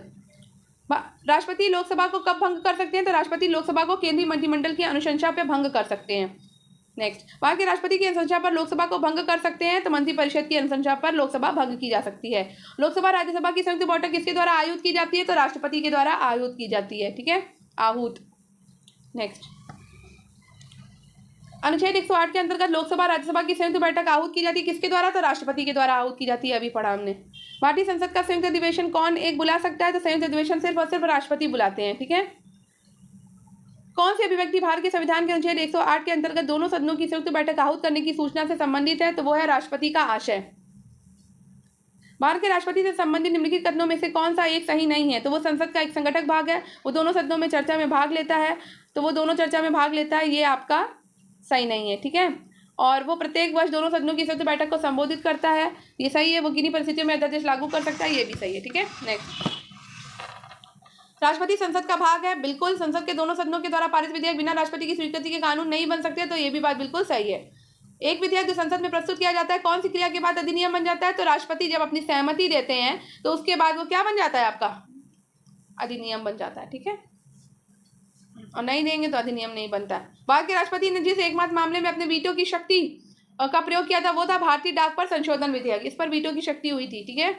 राष्ट्रपति लोकसभा को कब भंग कर सकते हैं? तो राष्ट्रपति लोकसभा को केंद्रीय मंत्रिमंडल की अनुशंसा पर भंग कर सकते हैं। नेक्स्ट, भारत के राष्ट्रपति की अनुशंसा पर लोकसभा को भंग कर सकते हैं तो मंत्रिपरिषद की अनुशंसा पर लोकसभा भंग की जा सकती है। लोकसभा राज्यसभा की संयुक्त बैठक किसके द्वारा आयोजित की जाती है? तो राष्ट्रपति के द्वारा आयोजित की जाती है। ठीक है। आहूत। नेक्स्ट, अनुच्छेद 108 के अंतर्गत लोकसभा राज्यसभा की संयुक्त बैठक आहूत की जाती है किसके द्वारा? तो राष्ट्रपति के द्वारा आहूत की जाती है। अभी पढ़ा हमने। भारतीय संसद का संयुक्त अधिवेशन कौन एक बुला सकता है? तो संयुक्त अधिवेशन सिर्फ और सिर्फ राष्ट्रपति बुलाते हैं। ठीक है। कौन सी अभिव्यक्ति भारत के संविधान के अनुच्छेद 108 के अंतर्गत दोनों सदनों की संयुक्त बैठक आहूत करने की सूचना से संबंधित है? तो वो है राष्ट्रपति का आशय। भारत के राष्ट्रपति से संबंधित निम्नलिखित कथनों में से कौन सा एक सही नहीं है? तो वो संसद का एक संगठक भाग है, वो दोनों सदनों में चर्चा में भाग लेता है, तो वो दोनों चर्चा में भाग लेता है, ये आपका सही नहीं है। ठीक है। और वो प्रत्येक वर्ष दोनों सदनों की संयुक्त बैठक को संबोधित करता है, ये सही है। वो किन्हीं परिस्थितियों में अध्यादेश लागू कर सकता है, ये भी सही है। ठीक है। नेक्स्ट, राष्ट्रपति संसद का भाग है, बिल्कुल। संसद के दोनों सदनों के द्वारा पारित विधेयक बिना राष्ट्रपति की स्वीकृति के कानून नहीं बन सकते, तो ये भी बात बिल्कुल सही है। एक विधेयक जो संसद में प्रस्तुत किया जाता है कौन सी क्रिया के बाद अधिनियम बन जाता है? तो राष्ट्रपति जब अपनी सहमति देते हैं तो उसके बाद वो क्या बन जाता है? आपका अधिनियम बन जाता है। ठीक है। और नहीं देंगे तो अधिनियम नहीं बनता। भारत के राष्ट्रपति ने जिस एकमात्र मामले में अपने वीटो की शक्ति का प्रयोग किया था वो था भारतीय डाक पर संशोधन विधेयक। इस पर वीटो की शक्ति हुई थी। ठीक है।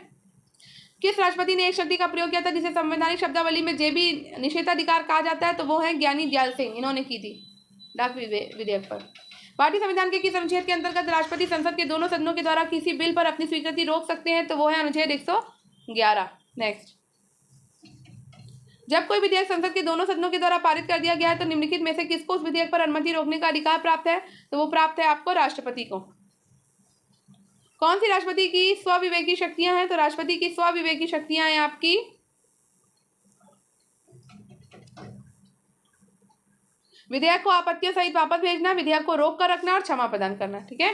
किस राष्ट्रपति ने एक शक्ति का प्रयोग किया था जिसे संवैधानिक शब्दावली में जे भी निषेधाधिकार कहा जाता है? तो वो है ज्ञानी दयाल सिंह, इन्होंने की थी। डाक विधेयक पर। भारतीय संविधान के किस अनुच्छेद के अंतर्गत राष्ट्रपति संसद के दोनों सदनों के द्वारा किसी बिल पर अपनी स्वीकृति रोक सकते हैं? तो वो है अनुच्छेद 111। नेक्स्ट, जब कोई विधेयक संसद के दोनों सदनों के द्वारा पारित कर दिया गया है तो निम्नलिखित में से किसको उस विधेयक पर अनुमति रोकने का अधिकार प्राप्त है? तो वो प्राप्त है आपको राष्ट्रपति को। कौन सी राष्ट्रपति की स्वविवेकी शक्तियां हैं? तो राष्ट्रपति की स्वविवेकी शक्तियां हैं आपकी विधेयक को आपत्तियों सहित वापस भेजना, विधेयक को रोक कर रखना और क्षमा प्रदान करना। ठीक है।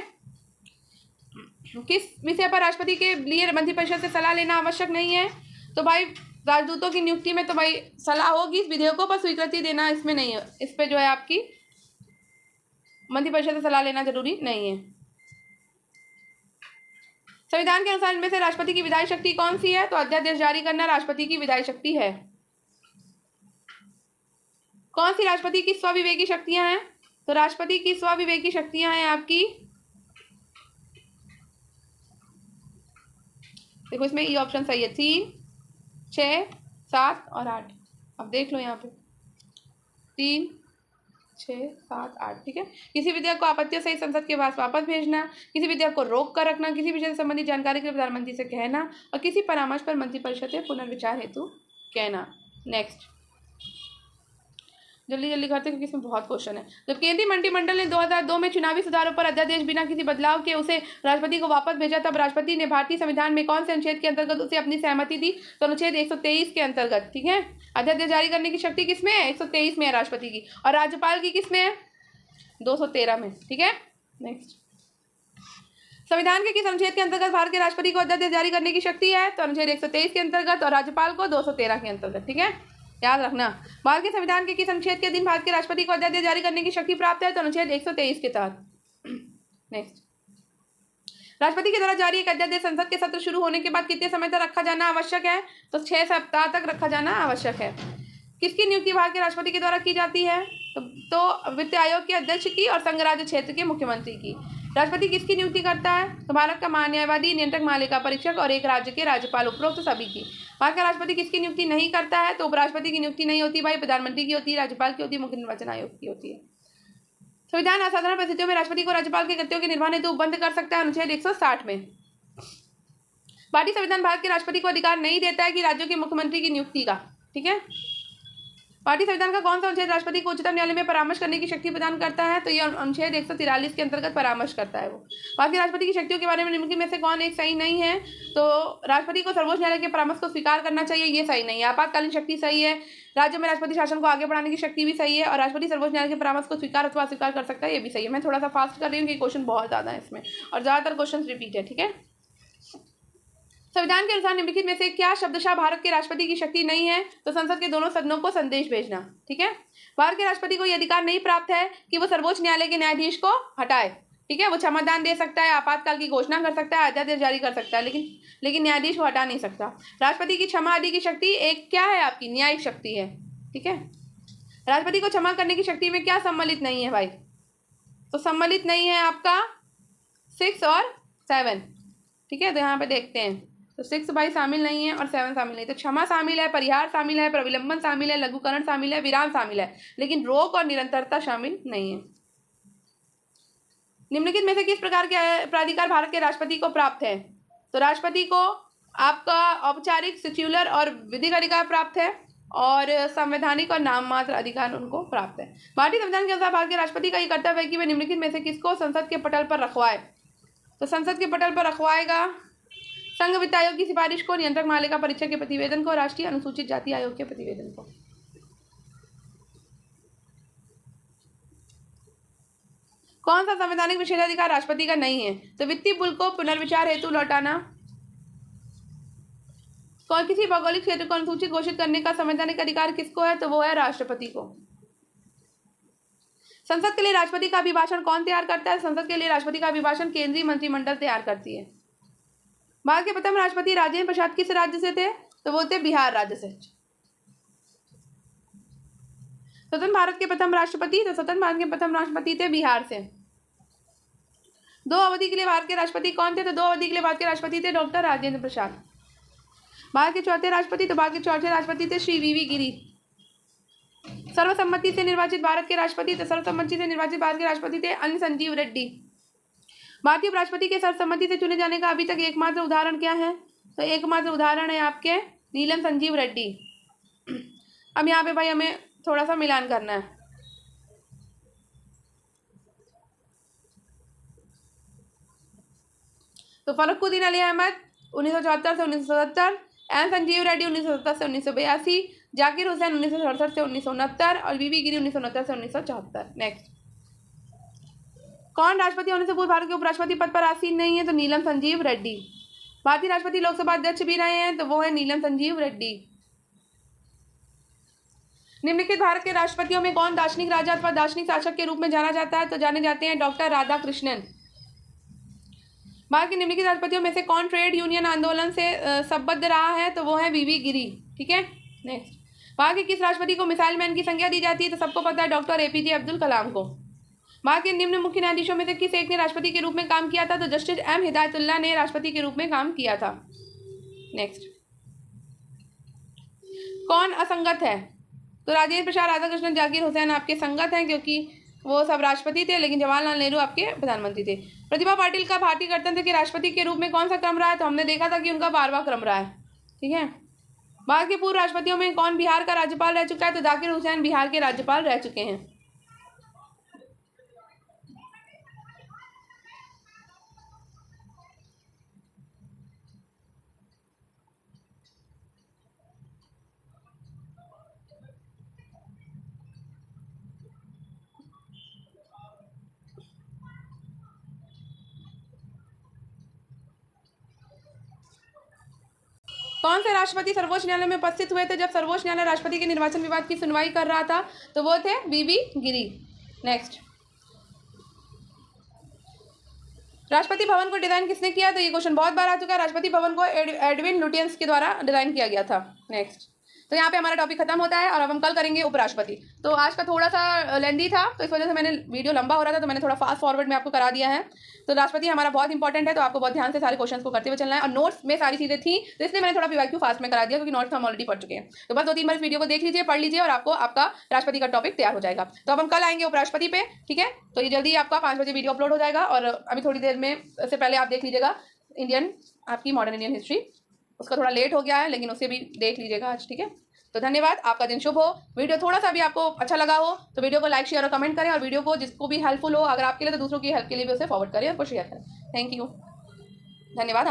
किस विषय पर राष्ट्रपति के लिए मंत्रिपरिषद से सलाह लेना आवश्यक नहीं है? तो भाई राजदूतों की नियुक्ति में तो भाई सलाह होगी, इस विधेयकों पर स्वीकृति देना इसमें नहीं है, इस पे जो है आपकी मंत्रिपरिषद से सलाह लेना जरूरी नहीं है। संविधान के अनुसार इनमें से राष्ट्रपति की विधायी शक्ति कौन सी है? तो अध्यादेश जारी करना राष्ट्रपति की विधायी शक्ति है। कौन सी राष्ट्रपति की स्वविवेकी शक्तियां हैं? तो राष्ट्रपति की स्वविवेकी शक्तियां हैं आपकी, देखो इसमें ई ऑप्शन सही है, 3, 6, 7 और 8। अब देख लो यहाँ पे 3, 6, 7, 8। ठीक है। किसी विधेयक को आपत्तियों सहित संसद के पास वापस भेजना, किसी विधेयक को रोक कर रखना, किसी विषय से संबंधित जानकारी के लिए प्रधानमंत्री से कहना और किसी परामर्श पर मंत्रिपरिषद से पुनर्विचार हेतु कहना। नेक्स्ट, जल्दी जल्दी करते हैं क्योंकि इसमें बहुत क्वेश्चन है। जब केंद्रीय मंत्रिमंडल ने 2002 में चुनावी सुधारों पर अध्यादेश बिना किसी बदलाव के उसे राष्ट्रपति को वापस भेजा, तब राष्ट्रपति ने भारतीय संविधान में कौन से अनुच्छेद के अंतर्गत उसे अपनी सहमति दी? तो अनुच्छेद 123 के अंतर्गत। ठीक है। अध्यादेश जारी करने की शक्ति किसमें है? 123 में है राष्ट्रपति की। और राज्यपाल की किसमें है? 213 में। ठीक है। नेक्स्ट, संविधान के किस अनुच्छेद के अंतर्गत भारत के राष्ट्रपति को अध्यादेश जारी करने की शक्ति है? तो अनुच्छेद 123 के अंतर्गत और राज्यपाल को 213 के अंतर्गत। ठीक है, याद रखना। भारत के संविधान के किस अनुच्छेद के अधीन भारत के राष्ट्रपति को अध्यादेश जारी करने की शक्ति प्राप्त है? तो अनुच्छेद 123 के तहत। नेक्स्ट, राष्ट्रपति के द्वारा जारी एक अध्यादेश संसद के सत्र शुरू होने के बाद कितने समय तक रखा जाना आवश्यक है? तो 6 सप्ताह तक रखा जाना आवश्यक है। किसकी नियुक्ति भारत के राष्ट्रपति के द्वारा की जाती है? तो वित्त आयोग के अध्यक्ष की और संघ राज्य क्षेत्र के मुख्यमंत्री की। राष्ट्रपति किसकी नियुक्ति करता है? तो भारत का महान्यायवादी, नियंत्रक, महालेखा परीक्षक और एक राज्य के राज्यपाल, उपरोक्त सभी की। भारत का राष्ट्रपति किसकी नियुक्ति नहीं करता है? तो उपराष्ट्रपति की नियुक्ति नहीं होती भाई, प्रधानमंत्री की होती है, राज्यपाल की होती है, मुख्य निर्वाचन आयोग की होती है। संविधान असाधारण परिस्थितियों में राष्ट्रपति को राज्यपाल के कर्तव्यों के निर्वहन हेतु बंद कर सकता है, अनुच्छेद 160 में। भारतीय संविधान भारत के राष्ट्रपति को अधिकार नहीं देता है कि राज्यों के मुख्यमंत्री की नियुक्ति का। ठीक है। भारतीय संविधान का कौन सा अनुच्छेद राष्ट्रपति को उच्चतम न्यायालय में परामर्श करने की शक्ति प्रदान करता है? तो यह अनुच्छेद 143 के अंतर्गत परामर्श करता है वो। भारत के राष्ट्रपति की शक्तियों के बारे में निम्नलिखित में से कौन एक सही नहीं है? तो राष्ट्रपति को सर्वोच्च न्यायालय के परामर्श को स्वीकार करना चाहिए, ये सही नहीं है। आपातकालीन शक्ति सही है, राज्यों में राष्ट्रपति शासन को आगे बढ़ाने की शक्ति भी सही है, और राष्ट्रपति सर्वोच्च न्यायालय के परामर्श को स्वीकार अथवा अस्वीकार कर सकता है, ये भी सही है। मैं थोड़ा सा फास्ट कर रही हूँ क्योंकि क्वेश्चन बहुत ज्यादा है इसमें और ज्यादातर क्वेश्चन रिपीट है। ठीक है। संविधान के अनुसार निम्नलिखित में से क्या शब्दशः भारत के राष्ट्रपति की शक्ति नहीं है? तो संसद के दोनों सदनों को संदेश भेजना। ठीक है। भारत के राष्ट्रपति को यह अधिकार नहीं प्राप्त है कि वो सर्वोच्च न्यायालय के न्यायाधीश को हटाए। ठीक है। वो क्षमादान दे सकता है, आपातकाल की घोषणा कर सकता है, अध्यादेश जारी कर सकता है, लेकिन न्यायाधीश को हटा नहीं सकता। राष्ट्रपति की क्षमा आदि की शक्ति एक क्या है? आपकी न्यायिक शक्ति है। ठीक है। राष्ट्रपति को क्षमा करने की शक्ति में क्या सम्मिलित नहीं है भाई? तो सम्मिलित नहीं है आपका 6 और 7। ठीक है। तो यहाँ पे देखते हैं, तो 6 भाई शामिल नहीं है और 7 शामिल नहीं। तो क्षमा शामिल है, परिहार शामिल है, प्रविलंबन शामिल है, लघुकरण शामिल है, विराम शामिल है, लेकिन रोक और निरंतरता शामिल नहीं है। निम्नलिखित में से किस प्रकार के प्राधिकार भारत के राष्ट्रपति को प्राप्त है? तो राष्ट्रपति को आपका औपचारिक, सेक्युलर और विधिक अधिकार प्राप्त है और संवैधानिक और नाम मात्र अधिकार उनको प्राप्त है। भारतीय संविधान के अनुसार भारत के राष्ट्रपति का ये कर्तव्य है कि वे निम्नलिखित में से किसको संसद के पटल पर रखवाए? तो संसद के पटल पर रखवाएगा संघ वित्त आयोग की सिफारिश को, नियंत्रक महालेखा परीक्षक के प्रतिवेदन को, राष्ट्रीय अनुसूचित जाति आयोग के प्रतिवेदन को। कौन सा संवैधानिक विशेषाधिकार राष्ट्रपति का नहीं है? तो वित्तीय पुल को पुनर्विचार हेतु लौटाना। कौन किसी भौगोलिक क्षेत्र को अनुसूचित घोषित करने का संवैधानिक अधिकार किसको है? तो वो है राष्ट्रपति को। संसद के लिए राष्ट्रपति का अभिभाषण कौन तैयार करता है? संसद के लिए राष्ट्रपति का अभिभाषण केंद्रीय मंत्रिमंडल तैयार करती है। भारत के प्रथम राष्ट्रपति राजेंद्र प्रसाद किस राज्य से थे? तो वो थे बिहार राज्य से। स्वतंत्र भारत के प्रथम राष्ट्रपति थे बिहार से। 2 अवधि के लिए भारत के राष्ट्रपति कौन थे? तो 2 अवधि के लिए भारत के राष्ट्रपति थे डॉक्टर राजेंद्र प्रसाद। भारत के चौथे राष्ट्रपति थे श्री वी वी गिरी। सर्वसम्मति से निर्वाचित भारत के राष्ट्रपति थे अन्न संजीव रेड्डी। भारतीय उपराष्ट्रपति के सर्वसम्मति से चुने जाने का अभी तक एकमात्र उदाहरण क्या है? तो एकमात्र उदाहरण है आपके नीलम संजीव रेड्डी। अब यहाँ पे भाई हमें थोड़ा सा मिलान करना है। तो फरुखुद्दीन अली अहमद 1974 से 1970, एन संजीव रेड्डी 1970 से 1982, जाकिर हुसैन 1967 से 1969 और बीबी गिरी 1969 से 1974। नेक्स्ट, कौन राष्ट्रपति होने से पूर्व भारत के उपराष्ट्रपति पद पर आसीन नहीं है? तो नीलम संजीव रेड्डी। भारतीय राष्ट्रपति लोकसभा अध्यक्ष भी रहे हैं, तो वो है नीलम संजीव रेड्डी। निम्नलिखित भारत के राष्ट्रपतियों में कौन दार्शनिक राजा अथवा दार्शनिक शासक के रूप में जाना जाता है? तो जाने जाते हैं डॉक्टर राधाकृष्णन। भारत के निम्नलिखित राष्ट्रपतियों में से कौन ट्रेड यूनियन आंदोलन से संबद्ध रहा है? तो वो है वीवी गिरी। ठीक है, नेक्स्ट, भारत के किस राष्ट्रपति को मिसाइल मैन की संज्ञा दी जाती है? तो सबको पता है डॉक्टर एपीजे अब्दुल कलाम को। भारत के निम्न मुख्य न्यायाधीशों में से किस एक ने राष्ट्रपति के रूप में काम किया था? तो जस्टिस एम हिदायतुल्लाह ने राष्ट्रपति के रूप में काम किया था। नेक्स्ट, कौन असंगत है? तो राजेंद्र प्रसाद, राधाकृष्णन, जाकिर हुसैन आपके संगत हैं, क्योंकि वो सब राष्ट्रपति थे, लेकिन जवाहरलाल नेहरू आपके प्रधानमंत्री थे। प्रतिभा पाटिल का भारतीय गणतंत्र के राष्ट्रपति के रूप में कौन सा क्रम रहा है? तो हमने देखा था कि उनका 12वां क्रम रहा है। ठीक है, भारत के पूर्व राष्ट्रपतियों में कौन बिहार का राज्यपाल रह चुका है? तो जाकिर हुसैन बिहार के राज्यपाल रह चुके हैं। कौन से राष्ट्रपति सर्वोच्च न्यायालय में उपस्थित हुए थे जब सर्वोच्च न्यायालय राष्ट्रपति के निर्वाचन विवाद की सुनवाई कर रहा था? तो वो थे बीबी गिरी। नेक्स्ट, राष्ट्रपति भवन को डिजाइन किसने किया? तो ये क्वेश्चन बहुत बार आ चुका है। राष्ट्रपति भवन को एडविन लुटियंस के द्वारा डिजाइन किया गया था। नेक्स्ट, तो यहाँ पे हमारा टॉपिक खत्म होता है और अब हम कल करेंगे उपराष्ट्रपति। तो आज का थोड़ा सा लेंदी था, तो इस वजह से मैंने वीडियो लंबा हो रहा था, तो मैंने थोड़ा फास्ट फॉरवर्ड में आपको करा दिया है। तो राष्ट्रपति हमारा बहुत इंपॉर्टेंट है, तो आपको बहुत ध्यान से सारे क्वेश्चन को करते हुए चलना है। और नोट्स में सारी चीजें थी, तो इसलिए मैंने थोड़ा पीवाईक्यू फास्ट में करा दिया, क्योंकि नोट्स हम ऑलरेडी पढ़ चुके हैं। तो बस 2-3 बार इस वीडियो को देख लीजिए, पढ़ लीजिए, और आपको आपका राष्ट्रपति का टॉपिक तैयार हो जाएगा। तो अब हम कल आएंगे उपराष्ट्रपति पे। ठीक है, तो ये जल्दी आपका 5 बजे वीडियो अपलोड हो जाएगा, और अभी थोड़ी देर में से पहले आप देख लीजिएगा इंडियन, आपकी मॉडर्न इंडियन हिस्ट्री। उसका थोड़ा लेट हो गया है, लेकिन उसे भी देख लीजिएगा आज। ठीक है, तो धन्यवाद, आपका दिन शुभ हो। वीडियो थोड़ा सा भी आपको अच्छा लगा हो तो वीडियो को लाइक, शेयर और कमेंट करें, और वीडियो को जिसको भी हेल्पफुल हो अगर आपके लिए, तो दूसरों की हेल्प के लिए भी उसे फॉरवर्ड करें और शेयर करें। थैंक यू, धन्यवाद।